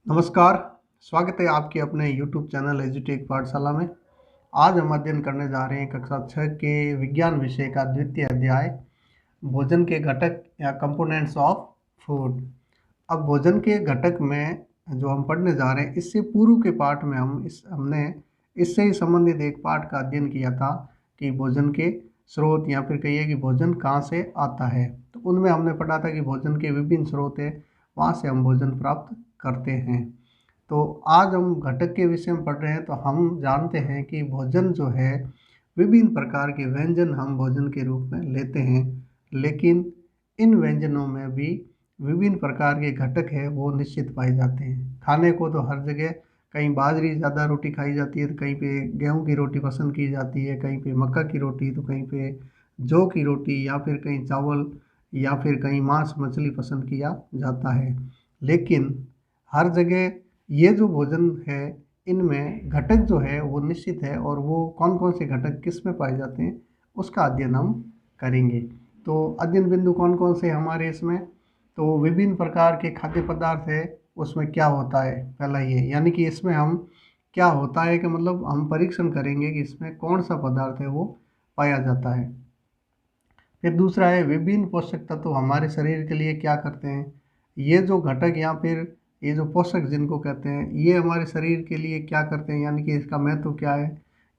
नमस्कार। स्वागत है आपके अपने YouTube चैनल एजुटेक पाठशाला में। आज हम अध्ययन करने जा रहे हैं कक्षा 6 के विज्ञान विषय का द्वितीय अध्याय भोजन के घटक या कंपोनेंट्स ऑफ फूड। अब भोजन के घटक में जो हम पढ़ने जा रहे हैं, इससे पूर्व के पाठ में हमने इससे ही संबंधित एक पाठ का अध्ययन किया था कि भोजन के स्रोत या फिर कहिए कि भोजन कहाँ से आता है। तो उनमें हमने पढ़ा था कि भोजन के विभिन्न स्रोत है, वहाँ से हम भोजन प्राप्त करते हैं। तो आज हम घटक के विषय में पढ़ रहे हैं। तो हम जानते हैं कि भोजन जो है, विभिन्न प्रकार के व्यंजन हम भोजन के रूप में लेते हैं, लेकिन इन व्यंजनों में भी विभिन्न प्रकार के घटक है वो निश्चित पाए जाते हैं। खाने को तो हर जगह कहीं बाजरी ज़्यादा रोटी खाई जाती है, तो कहीं पे गेहूं की रोटी पसंद की जाती है, कहीं पे मक्का की रोटी, तो कहीं पे जौ की रोटी, या फिर कहीं चावल, या फिर कहीं मांस मछली पसंद किया जाता है। लेकिन हर जगह ये जो भोजन है, इनमें घटक जो है वो निश्चित है, और वो कौन कौन से घटक किस में पाए जाते हैं उसका अध्ययन हम करेंगे। तो अध्ययन बिंदु कौन कौन से हमारे इसमें, तो विभिन्न प्रकार के खाद्य पदार्थ है, उसमें क्या होता है, पहला ये, यानी कि इसमें हम क्या होता है कि मतलब हम परीक्षण करेंगे कि इसमें कौन सा पदार्थ है वो पाया जाता है। फिर दूसरा है विभिन्न पोषक तत्व हमारे शरीर के लिए क्या करते हैं। ये जो घटक या फिर ये जो पोषक जिनको कहते हैं, ये हमारे शरीर के लिए क्या करते हैं, यानी कि इसका महत्व क्या है,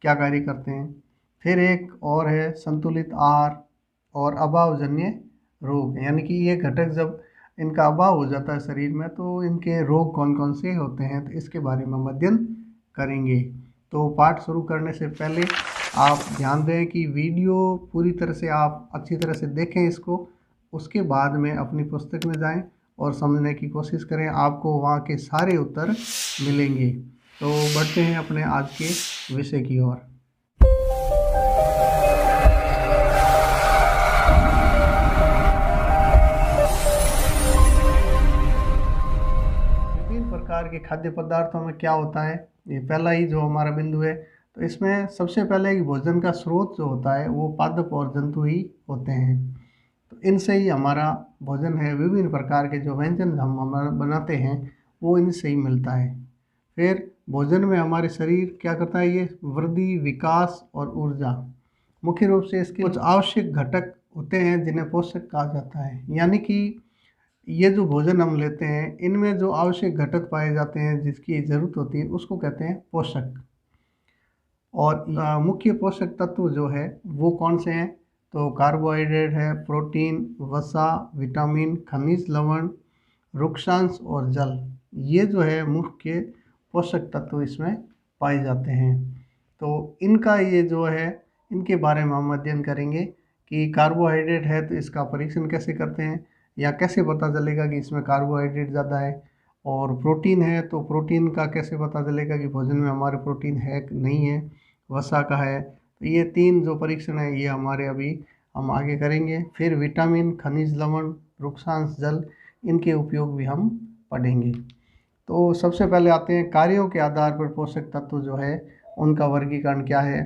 क्या कार्य करते हैं। फिर एक और है संतुलित आहार और अभावजन्य रोग, यानी कि ये घटक जब इनका अभाव हो जाता है शरीर में, तो इनके रोग कौन कौन से होते हैं, तो इसके बारे में हम अध्ययन करेंगे। तो पाठ शुरू करने से पहले आप ध्यान दें कि वीडियो पूरी तरह से आप अच्छी तरह से देखें इसको, उसके बाद में अपनी पुस्तक में जाएं और समझने की कोशिश करें, आपको वहाँ के सारे उत्तर मिलेंगे। तो बढ़ते हैं अपने आज के विषय की ओर। विभिन्न प्रकार के खाद्य पदार्थों में क्या होता है, ये पहला ही जो हमारा बिंदु है। तो इसमें सबसे पहले कि भोजन का स्रोत जो होता है वो पादप और जंतु ही होते हैं। तो इनसे ही हमारा भोजन है, विभिन्न प्रकार के जो व्यंजन हम हमारा बनाते हैं वो इनसे ही मिलता है। फिर भोजन में हमारे शरीर क्या करता है, ये वृद्धि, विकास और ऊर्जा, मुख्य रूप से इसके कुछ आवश्यक घटक होते हैं जिन्हें पोषक कहा जाता है। यानी कि ये जो भोजन हम लेते हैं, इनमें जो आवश्यक घटक पाए जाते हैं जिसकी ज़रूरत होती है, उसको कहते हैं पोषक। और मुख्य पोषक तत्व जो है वो कौन से हैं, तो कार्बोहाइड्रेट है, प्रोटीन, वसा, विटामिन, खनिज लवण, रुक्षांश और जल, ये जो है मुख्य पोषक तत्व इसमें पाए जाते हैं। तो इनका ये जो है, इनके बारे में हम अध्ययन करेंगे कि कार्बोहाइड्रेट है तो इसका परीक्षण कैसे करते हैं, या कैसे पता चलेगा कि इसमें कार्बोहाइड्रेट ज़्यादा है। और प्रोटीन है तो प्रोटीन का कैसे पता चलेगा कि भोजन में हमारे प्रोटीन है कि नहीं है। वसा का है, तो ये तीन जो परीक्षण है ये हमारे अभी हम आगे करेंगे। फिर विटामिन, खनिज लवण, रुक्षांश, जल, इनके उपयोग भी हम पढ़ेंगे। तो सबसे पहले आते हैं कार्यों के आधार पर पोषक तत्व जो है उनका वर्गीकरण क्या है।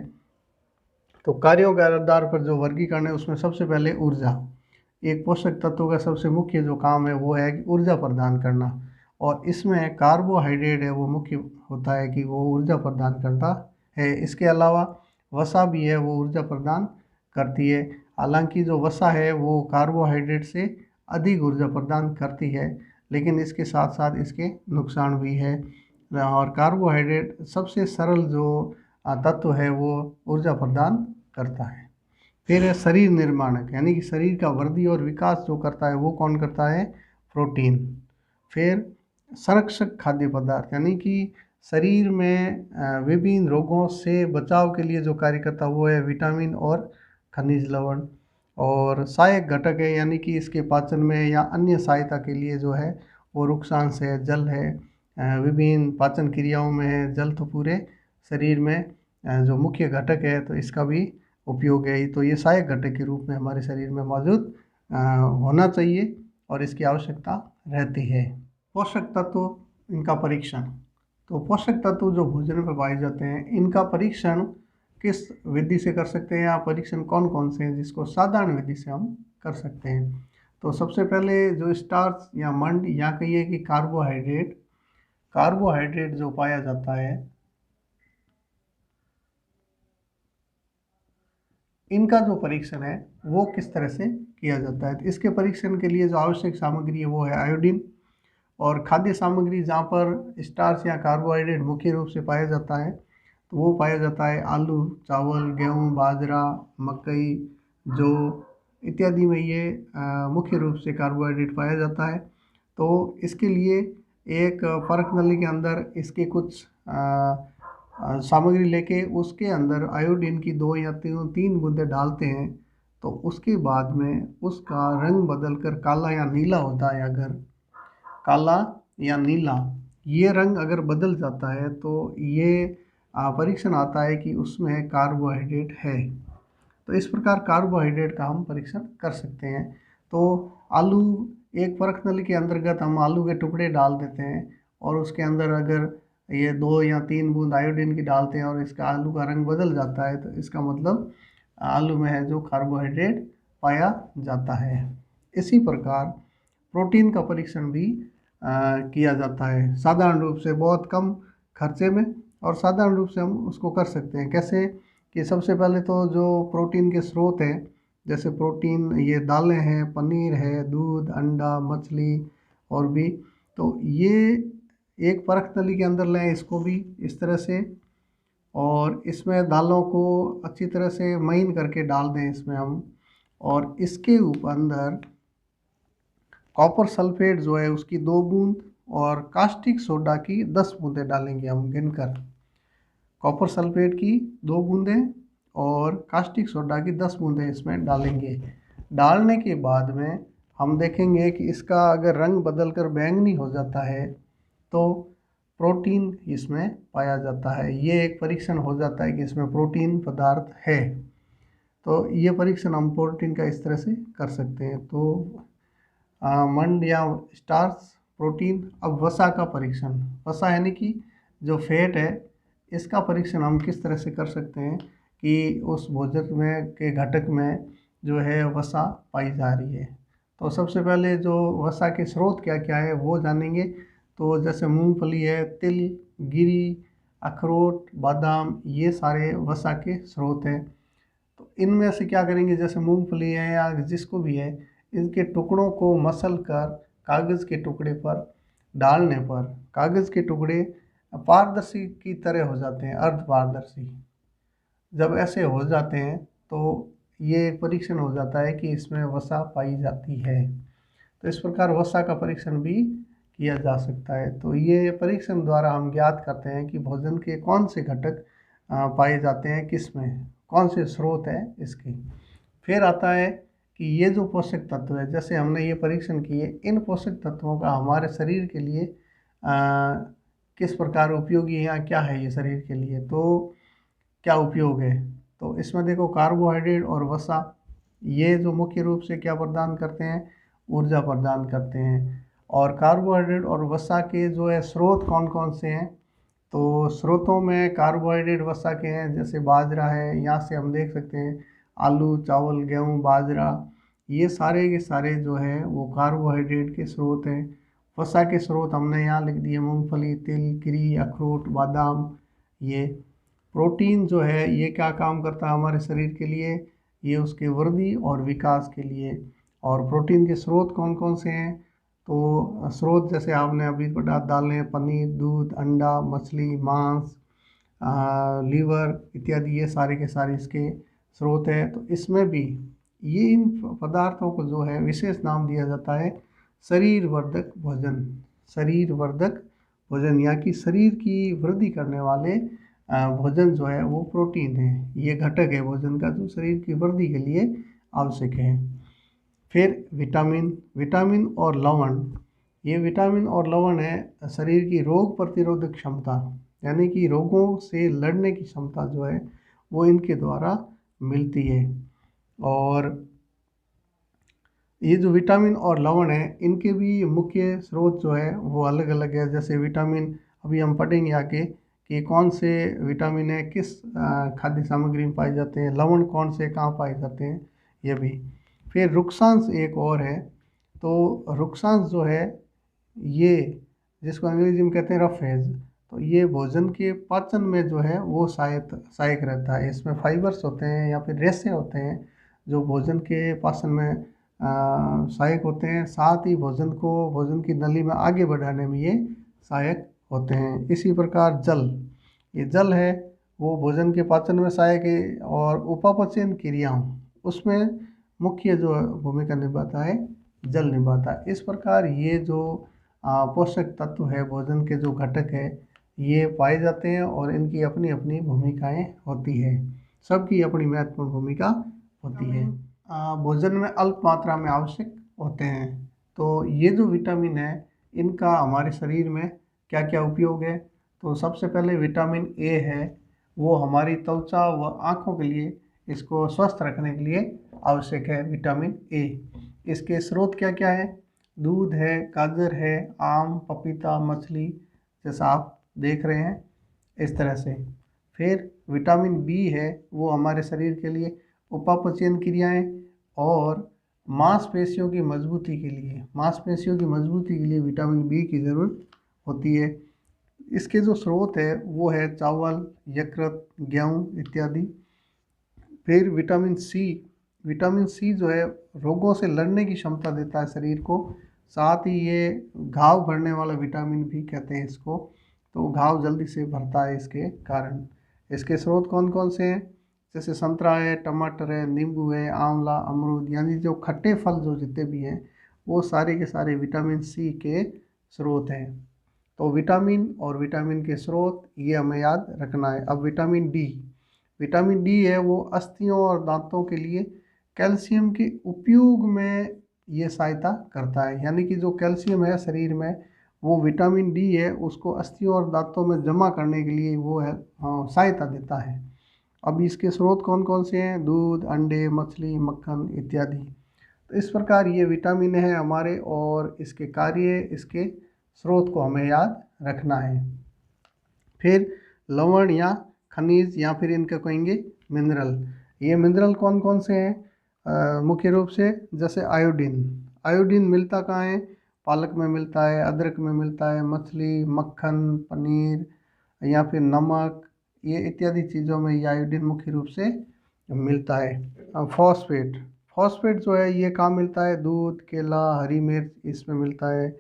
तो कार्यों के आधार पर जो वर्गीकरण है उसमें सबसे पहले ऊर्जा। एक पोषक तत्व का सबसे मुख्य जो काम है वो है कि ऊर्जा प्रदान करना, और इसमें कार्बोहाइड्रेट है वो मुख्य होता है कि वो ऊर्जा प्रदान करता है। इसके अलावा वसा भी है, वो ऊर्जा प्रदान करती है। हालांकि जो वसा है वो कार्बोहाइड्रेट से अधिक ऊर्जा प्रदान करती है, लेकिन इसके साथ साथ इसके नुकसान भी है। और कार्बोहाइड्रेट सबसे सरल जो तत्व है वो ऊर्जा प्रदान करता है। फिर है शरीर निर्माणक, यानी कि शरीर का वृद्धि और विकास जो करता है वो कौन करता है, प्रोटीन। फिर संरक्षक खाद्य पदार्थ, यानी कि शरीर में विभिन्न रोगों से बचाव के लिए जो कार्य करता है वो है विटामिन और खनिज लवण। और सहायक घटक है, यानी कि इसके पाचन में या अन्य सहायता के लिए जो है वो रुक्षांश है, जल है, विभिन्न पाचन क्रियाओं में है। जल तो पूरे शरीर में जो मुख्य घटक है, तो इसका भी उपयोग है। तो ये सहायक घटक के रूप में हमारे शरीर में मौजूद होना चाहिए और इसकी आवश्यकता रहती है। पोषक तत्व, इनका परीक्षण। तो पोषक तत्व जो भोजन में पाए जाते हैं, इनका परीक्षण किस विधि से कर सकते हैं, या परीक्षण कौन कौन से हैं जिसको साधारण विधि से हम कर सकते हैं। तो सबसे पहले जो स्टार्च या मंड, या कहिए कि कार्बोहाइड्रेट जो पाया जाता है, इनका जो परीक्षण है वो किस तरह से किया जाता है। तो इसके परीक्षण के लिए जो आवश्यक सामग्री है वो है आयोडीन। और खाद्य सामग्री जहाँ पर स्टार्च या कार्बोहाइड्रेट मुख्य रूप से पाया जाता है तो वो पाया जाता है आलू, चावल, गेहूँ, बाजरा, मकई, जौ इत्यादि में ये मुख्य रूप से कार्बोहाइड्रेट पाया जाता है। तो इसके लिए एक परख नली के अंदर इसके कुछ सामग्री लेके उसके अंदर आयोडीन की 2 या 3 बूंदें डालते हैं। तो उसके बाद में उसका रंग बदलकर काला या नीला होता है। अगर काला या नीला ये रंग अगर बदल जाता है तो ये परीक्षण आता है कि उसमें कार्बोहाइड्रेट है। तो इस प्रकार कार्बोहाइड्रेट का हम परीक्षण कर सकते हैं। तो आलू, एक परख नली के अंतर्गत हम आलू के टुकड़े डाल देते हैं और उसके अंदर अगर ये 2 या 3 बूंद आयोडीन की डालते हैं और इसका आलू का रंग बदल जाता है तो इसका मतलब आलू में है जो कार्बोहाइड्रेट पाया जाता है। इसी प्रकार प्रोटीन का परीक्षण भी किया जाता है, साधारण रूप से बहुत कम खर्चे में, और साधारण रूप से हम उसको कर सकते हैं। कैसे कि सबसे पहले तो जो प्रोटीन के स्रोत हैं, जैसे प्रोटीन ये दालें हैं, पनीर है, दूध, अंडा, मछली और भी, तो ये एक परख नली के अंदर लें इसको भी इस तरह से, और इसमें दालों को अच्छी तरह से महीन करके डाल दें इसमें हम, और इसके ऊपर अंदर कॉपर सल्फेट जो है उसकी 2 बूंद और कास्टिक सोडा की 10 बूंदें डालेंगे हम गिनकर। कॉपर सल्फेट की 2 बूंदें और कास्टिक सोडा की 10 बूंदें इसमें डालेंगे। डालने के बाद में हम देखेंगे कि इसका अगर रंग बदलकर बैंगनी हो जाता है तो प्रोटीन इसमें पाया जाता है। ये एक परीक्षण हो जाता है कि इसमें प्रोटीन पदार्थ है। तो ये परीक्षण हम प्रोटीन का इस तरह से कर सकते हैं। तो मंड या स्टार्च, प्रोटीन। अब वसा का परीक्षण, वसा यानी कि जो फैट है इसका परीक्षण हम किस तरह से कर सकते हैं कि उस भोजन में के घटक में जो है वसा पाई जा रही है। तो सबसे पहले जो वसा के स्रोत क्या क्या है वो जानेंगे। तो जैसे मूंगफली है, तिल, गिरी, अखरोट, बादाम, ये सारे वसा के स्रोत हैं। तो इनमें से क्या करेंगे, जैसे मूंगफली है या जिसको भी है, इनके टुकड़ों को मसल कर कागज़ के टुकड़े पर डालने पर कागज़ के टुकड़े पारदर्शी की तरह हो जाते हैं, अर्ध पारदर्शी। जब ऐसे हो जाते हैं तो ये एक परीक्षण हो जाता है कि इसमें वसा पाई जाती है। तो इस प्रकार वसा का परीक्षण भी किया जा सकता है। तो ये परीक्षण द्वारा हम ज्ञात करते हैं कि भोजन के कौन से घटक पाए जाते हैं, किस में कौन से स्रोत है इसके। फिर आता है कि ये जो पोषक तत्व है, जैसे हमने ये परीक्षण किए, इन पोषक तत्वों का हमारे शरीर के लिए किस प्रकार उपयोगी है या क्या है ये शरीर के लिए, तो क्या उपयोग है। तो इसमें देखो कार्बोहाइड्रेट और वसा ये जो मुख्य रूप से क्या प्रदान करते हैं, ऊर्जा प्रदान करते हैं। और कार्बोहाइड्रेट और वसा के जो है स्रोत कौन कौन से हैं, तो स्रोतों में कार्बोहाइड्रेट वसा के हैं, जैसे बाजरा है, यहाँ से हम देख सकते हैं आलू, चावल, गेहूँ, बाजरा, ये सारे के सारे जो है वो कार्बोहाइड्रेट के स्रोत हैं। वसा के स्रोत हमने यहाँ लिख दिए, मूंगफली, तिल, गिरी, अखरोट, बादाम। ये प्रोटीन जो है ये क्या काम करता है हमारे शरीर के लिए, ये उसके वृद्धि और विकास के लिए। और प्रोटीन के स्रोत कौन कौन से हैं, तो स्रोत जैसे आपने अभी पढ़ा, दालें, पनीर, दूध, अंडा, मछली, मांस, लीवर इत्यादि, ये सारे के सारे इसके स्रोत हैं। तो इसमें भी ये इन पदार्थों को जो है विशेष नाम दिया जाता है शरीर वर्धक भोजन। शरीर वर्धक भोजन या कि शरीर की वृद्धि करने वाले भोजन जो है वो प्रोटीन है। ये घटक है भोजन का जो शरीर की वृद्धि के लिए आवश्यक है। फिर विटामिन, विटामिन और लवण। ये विटामिन और लवण है शरीर की रोग प्रतिरोधक क्षमता, यानी कि रोगों से लड़ने की क्षमता जो है वो इनके द्वारा मिलती है। और ये जो विटामिन और लवण है इनके भी मुख्य स्रोत जो है वो अलग अलग है। जैसे विटामिन अभी हम पढ़ेंगे आगे कि कौन से विटामिन है किस खाद्य सामग्री में पाए जाते हैं, लवण कौन से कहाँ पाए जाते हैं, ये भी। फिर रुक्षांश एक और है। तो रुक्षांश जो है ये जिसको अंग्रेजी में कहते हैं रफ हेज। तो ये भोजन के पाचन में जो है वो सहायक रहता है। इसमें फाइबर्स होते हैं या फिर रेशे होते हैं जो भोजन के पाचन में सहायक होते हैं। साथ ही भोजन की नली में आगे बढ़ाने में ये सहायक होते हैं। इसी प्रकार ये जल है वो भोजन के पाचन में सहायक है और उपापचयन क्रियाओं उसमें मुख्य जो भूमिका निभाता है जल निभाता है। इस प्रकार ये जो पोषक तत्व है भोजन के जो घटक है ये पाए जाते हैं और इनकी अपनी अपनी भूमिकाएं होती है। सबकी अपनी महत्वपूर्ण भूमिका होती है। भोजन में अल्प मात्रा में आवश्यक होते हैं। तो ये जो विटामिन है इनका हमारे शरीर में क्या क्या उपयोग है। तो सबसे पहले विटामिन ए है वो हमारी त्वचा व आँखों के लिए इसको स्वस्थ रखने के लिए आवश्यक है। विटामिन ए इसके स्रोत क्या क्या है। दूध है, गाजर है, आम, पपीता, मछली जैसा आप देख रहे हैं इस तरह से। फिर विटामिन बी है वो हमारे शरीर के लिए उपापचयन क्रियाएं और मांसपेशियों की मजबूती के लिए विटामिन बी की ज़रूरत होती है। इसके जो स्रोत है वो है चावल, यकृत, गेहूँ इत्यादि। फिर विटामिन सी जो है रोगों से लड़ने की क्षमता देता है शरीर को। साथ ही ये घाव भरने वाला विटामिन भी कहते हैं इसको। तो घाव जल्दी से भरता है इसके कारण। इसके स्रोत कौन कौन से हैं, जैसे संतरा है, टमाटर है, नींबू है, आंवला, अमरूद, यानी जो खट्टे फल जो जितने भी हैं वो सारे के सारे विटामिन सी के स्रोत हैं। तो विटामिन के स्रोत ये हमें याद रखना है। अब विटामिन डी है वो अस्थियों और दांतों के लिए कैल्शियम के उपयोग में ये सहायता करता है। यानी कि जो कैल्शियम है शरीर में वो विटामिन डी है उसको अस्थियों और दांतों में जमा करने के लिए वो है सहायता देता है। अब इसके स्रोत कौन कौन से हैं, दूध, अंडे, मछली, मक्खन इत्यादि। तो इस प्रकार ये विटामिन है हमारे और इसके कार्य, इसके स्रोत को हमें याद रखना है। फिर लवण या खनिज या फिर इनका कहेंगे मिनरल। ये मिनरल कौन कौन से हैं, मुख्य रूप से जैसे आयोडीन मिलता कहाँ है, पालक में मिलता है, अदरक में मिलता है, मछली, मक्खन, पनीर या फिर नमक ये इत्यादि चीज़ों में ये आयोडीन मुख्य रूप से मिलता है। फॉस्फेट जो है ये कहाँ मिलता है, दूध, केला, हरी मिर्च इसमें मिलता है।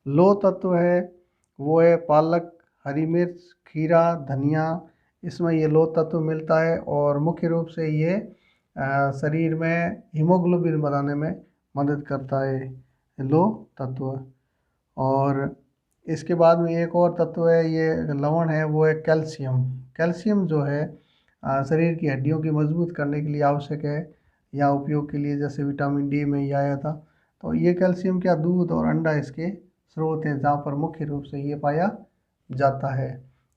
लौह तत्व है वो है पालक, हरी मिर्च, खीरा, धनिया, इसमें ये लौह तत्व मिलता है और मुख्य रूप से ये शरीर में हीमोग्लोबिन बनाने में मदद करता है लौह तत्व। और इसके बाद में एक और तत्व है ये लवण है वो है कैल्शियम जो है शरीर की हड्डियों की मजबूत करने के लिए आवश्यक है या उपयोग के लिए, जैसे विटामिन डी में ये आया था। तो ये कैल्शियम क्या दूध और अंडा इसके स्रोत हैं जहाँ पर मुख्य रूप से ये पाया जाता है।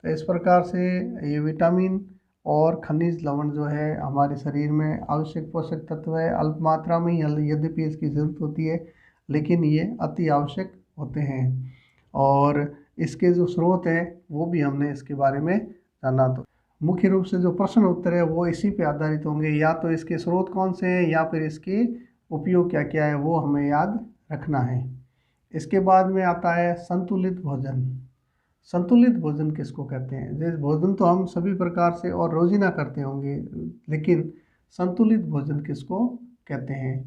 तो इस प्रकार से ये विटामिन और खनिज लवण जो है हमारे शरीर में आवश्यक पोषक तत्व है। अल्प मात्रा में ही यद्यपि इसकी ज़रूरत होती है लेकिन ये अति आवश्यक होते हैं। और इसके जो स्रोत हैं वो भी हमने इसके बारे में जाना। तो मुख्य रूप से जो प्रश्न उत्तर है वो इसी पे आधारित होंगे, या तो इसके स्रोत कौन से हैं या फिर इसके उपयोग क्या क्या है वो हमें याद रखना है। इसके बाद में आता है संतुलित भोजन किसको कहते हैं। जैसे भोजन तो हम सभी प्रकार से और रोजीना करते होंगे, लेकिन संतुलित भोजन किसको कहते हैं।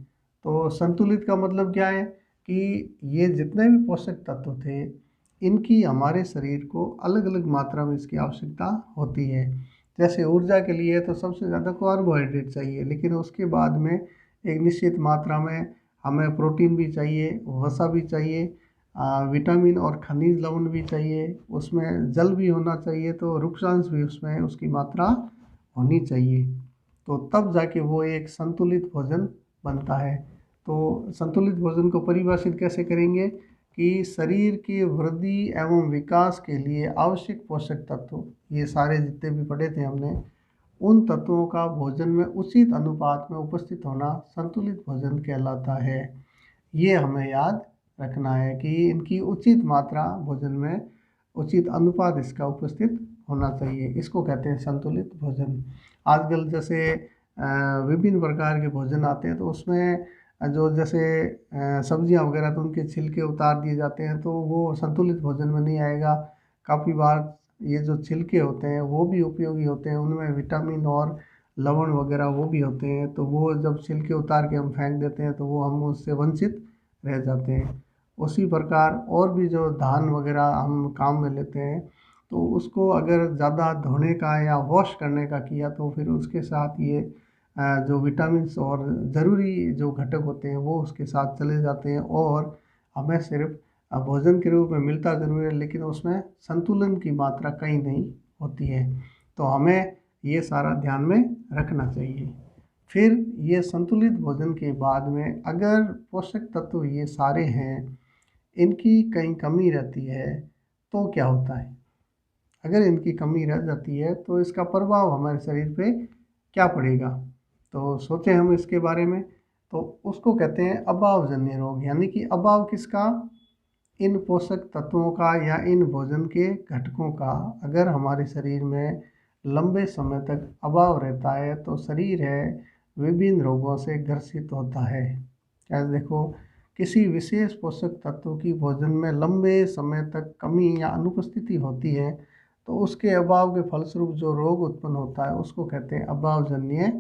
तो संतुलित का मतलब क्या है कि ये जितने भी पोषक तत्व थे इनकी हमारे शरीर को अलग अलग मात्रा में इसकी आवश्यकता होती है। जैसे ऊर्जा के लिए तो सबसे ज़्यादा कार्बोहाइड्रेट चाहिए, लेकिन उसके बाद में एक निश्चित मात्रा में हमें प्रोटीन भी चाहिए, वसा भी चाहिए, विटामिन और खनिज लवण भी चाहिए, उसमें जल भी होना चाहिए, तो रुक्षांश भी उसमें उसकी मात्रा होनी चाहिए। तो तब जाके वो एक संतुलित भोजन बनता है। तो संतुलित भोजन को परिभाषित कैसे करेंगे कि शरीर की वृद्धि एवं विकास के लिए आवश्यक पोषक तत्व, ये सारे जितने भी पढ़े थे हमने, उन तत्वों का भोजन में उचित अनुपात में उपस्थित होना संतुलित भोजन कहलाता है। ये हमें याद रखना है कि इनकी उचित मात्रा भोजन में, उचित अनुपात इसका उपस्थित होना चाहिए, इसको कहते हैं संतुलित भोजन। आजकल जैसे विभिन्न प्रकार के भोजन आते हैं तो उसमें जो जैसे सब्जियां वगैरह तो उनके छिलके उतार दिए जाते हैं, तो वो संतुलित भोजन में नहीं आएगा। काफ़ी बार ये जो छिलके होते हैं वो भी उपयोगी होते हैं, उनमें विटामिन और लवण वगैरह वो भी होते हैं, तो वो जब छिलके उतार के हम फेंक देते हैं तो वो हम उससे वंचित रह जाते हैं। उसी प्रकार और भी जो धान वगैरह हम काम में लेते हैं, तो उसको अगर ज़्यादा धोने का या वॉश करने का किया तो फिर उसके साथ ये जो विटामिन्स और ज़रूरी जो घटक होते हैं वो उसके साथ चले जाते हैं, और हमें सिर्फ भोजन के रूप में मिलता ज़रूर है लेकिन उसमें संतुलन की मात्रा कहीं नहीं होती है। तो हमें ये सारा ध्यान में रखना चाहिए। फिर ये संतुलित भोजन के बाद में अगर पोषक तत्व ये सारे हैं, इनकी कहीं कमी रहती है तो क्या होता है? अगर इनकी कमी रह जाती है तो इसका प्रभाव हमारे शरीर पे क्या पड़ेगा? तो सोचें हम इसके बारे में। तो उसको कहते हैं अभावजन्य रोग, यानी कि अभाव किसका? इन पोषक तत्वों का या इन भोजन के घटकों का अगर हमारे शरीर में लंबे समय तक अभाव रहता है तो शरीर है विभिन्न रोगों से ग्रसित होता है। क्या देखो, किसी विशेष पोषक तत्व की भोजन में लंबे समय तक कमी या अनुपस्थिति होती है तो उसके अभाव के फलस्वरूप जो रोग उत्पन्न होता है उसको कहते हैं अभावजन्य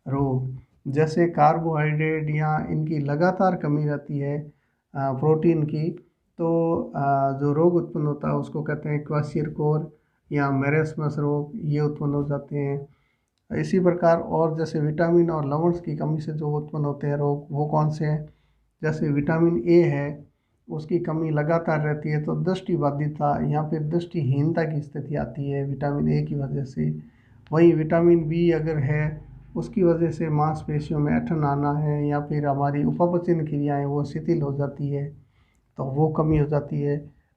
रोग। जैसे कार्बोहाइड्रेट या इनकी लगातार कमी रहती है प्रोटीन की, तो जो रोग उत्पन्न होता है उसको कहते हैं क्वाशियरकोर या मेरेस्मस रोग, ये उत्पन्न हो जाते हैं। इसी प्रकार और जैसे विटामिन और लवण की कमी से जो उत्पन्न होते हैं रोग, वो कौन से हैं? जैसे विटामिन ए है, उसकी कमी लगातार रहती है तो दृष्टिबाधिता या फिर दृष्टिहीनता की स्थिति आती है विटामिन ए की वजह से। वहीं विटामिन बी अगर है, उसकी वजह से मांसपेशियों में ऐंठन आना है या फिर हमारी उपापचयन क्रियाएं वो शिथिल हो जाती है, तो वो कमी हो जाती है।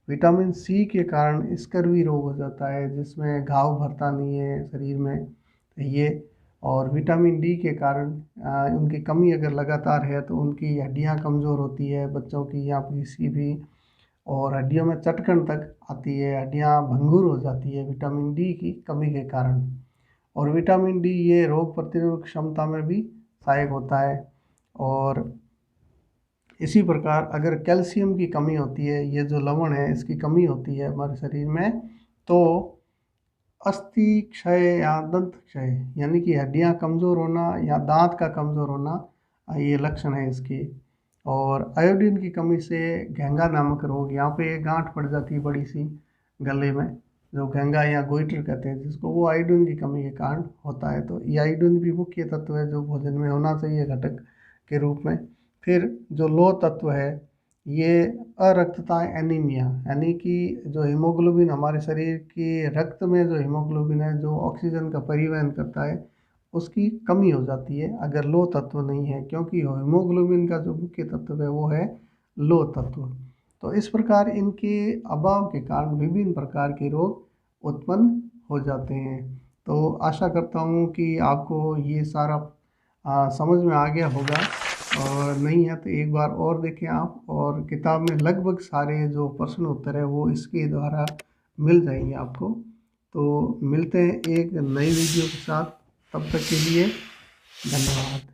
विटामिन सी के कारण स्कर्वी रोग हो जाता है जिसमें घाव भरता नहीं है शरीर में, ये। और विटामिन डी के कारण उनकी कमी अगर लगातार है तो उनकी हड्डियां कमज़ोर होती है बच्चों की या किसी भी, और हड्डियों में चटकन तक आती है, हड्डियां भंगुर हो जाती है विटामिन डी की कमी के कारण। और विटामिन डी ये रोग प्रतिरोधक क्षमता में भी सहायक होता है। और इसी प्रकार अगर कैल्शियम की कमी होती है, ये जो लवण है इसकी कमी होती है हमारे शरीर में, तो अस्थि क्षय या दंत क्षय यानी कि हड्डियां कमज़ोर होना या दांत का कमज़ोर होना, ये लक्षण है इसके। और आयोडीन की कमी से घेंगा नामक रोग, यहाँ पे गांठ पड़ जाती है बड़ी सी गले में, जो घेंगा या गोइटर कहते हैं जिसको, वो आयोडीन की कमी के कारण होता है। तो ये आयोडीन भी मुख्य तत्व है जो भोजन में होना चाहिए घटक के रूप में। फिर जो लोह तत्व है, ये अरक्तता एनीमिया, यानी कि जो हीमोग्लोबिन हमारे शरीर के रक्त में जो हीमोग्लोबिन है जो ऑक्सीजन का परिवहन करता है, उसकी कमी हो जाती है अगर लोह तत्व नहीं है, क्योंकि हीमोग्लोबिन का जो मुख्य तत्व है वो है लोह तत्व। तो इस प्रकार इनके अभाव के कारण विभिन्न प्रकार के रोग उत्पन्न हो जाते हैं। तो आशा करता हूँ कि आपको ये सारा समझ में आ गया होगा, और नहीं है तो एक बार और देखें आप, और किताब में लगभग सारे जो प्रश्न उत्तर है वो इसके द्वारा मिल जाएंगे आपको। तो मिलते हैं एक नई वीडियो के साथ, तब तक के लिए धन्यवाद।